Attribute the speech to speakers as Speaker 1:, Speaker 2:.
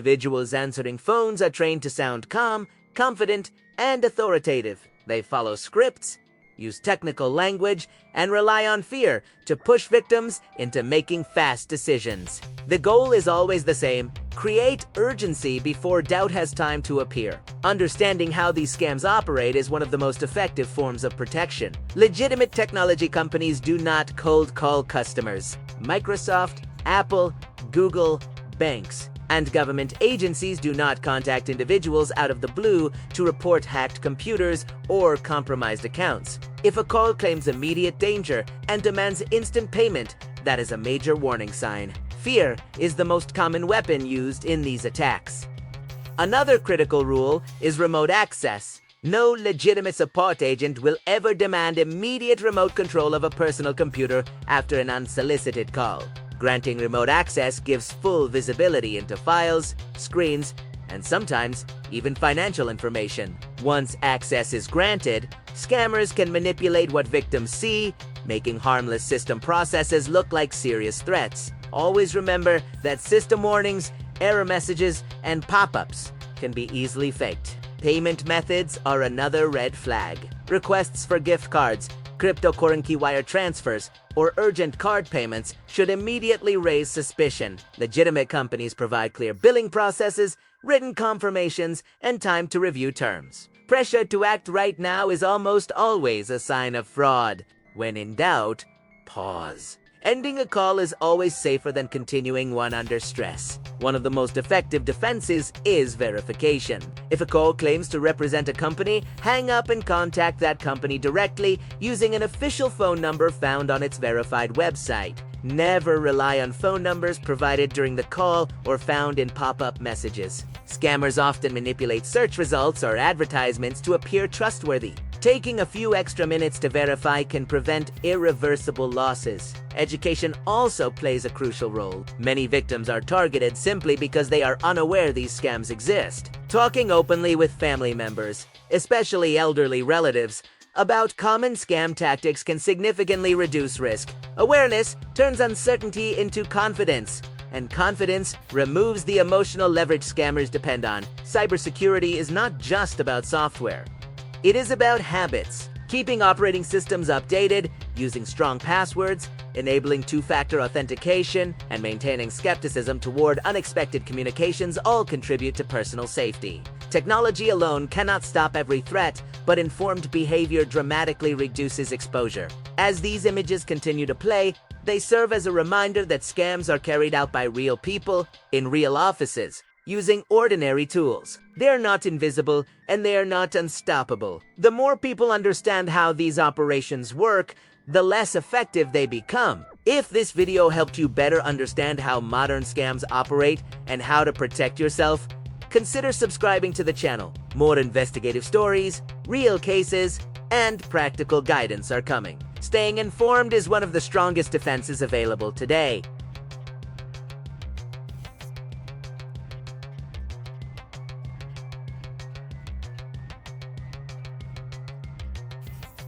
Speaker 1: Individuals answering phones are trained to sound calm, confident, and authoritative. They follow scripts, use technical language, and rely on fear to push victims into making fast decisions. The goal is always the same: create urgency before doubt has time to appear. Understanding how these scams operate is one of the most effective forms of protection. Legitimate technology companies do not cold call customers. Microsoft, Apple, Google, banks, and government agencies do not contact individuals out of the blue to report hacked computers or compromised accounts. If a call claims immediate danger and demands instant payment, that is a major warning sign. Fear is the most common weapon used in these attacks. Another critical rule is remote access. No legitimate support agent will ever demand immediate remote control of a personal computer after an unsolicited call. Granting remote access gives full visibility into files, screens, and sometimes even financial information. Once access is granted, scammers can manipulate what victims see, making harmless system processes look like serious threats. Always remember that system warnings, error messages, and pop-ups can be easily faked. Payment methods are another red flag. Requests for gift cards, cryptocurrency wire transfers, or urgent card payments should immediately raise suspicion. Legitimate companies provide clear billing processes, written confirmations, and time to review terms. Pressure to act right now is almost always a sign of fraud. When in doubt, pause. Ending a call is always safer than continuing one under stress. One of the most effective defenses is verification. If a call claims to represent a company, hang up and contact that company directly using an official phone number found on its verified website. Never rely on phone numbers provided during the call or found in pop-up messages. Scammers often manipulate search results or advertisements to appear trustworthy. Taking a few extra minutes to verify can prevent irreversible losses. Education also plays a crucial role. Many victims are targeted simply because they are unaware these scams exist. Talking openly with family members, especially elderly relatives, about common scam tactics can significantly reduce risk. Awareness turns uncertainty into confidence, and confidence removes the emotional leverage scammers depend on. Cybersecurity is not just about software. It is about habits. Keeping operating systems updated, using strong passwords, enabling two-factor authentication, and maintaining skepticism toward unexpected communications all contribute to personal safety. Technology alone cannot stop every threat, but informed behavior dramatically reduces exposure. As these images continue to play, they serve as a reminder that scams are carried out by real people in real offices, using ordinary tools. They are not invisible, and they are not unstoppable. The more people understand how these operations work, the less effective they become. If this video helped you better understand how modern scams operate and how to protect yourself, consider subscribing to the channel. More investigative stories, real cases, and practical guidance are coming. Staying informed is one of the strongest defenses available today.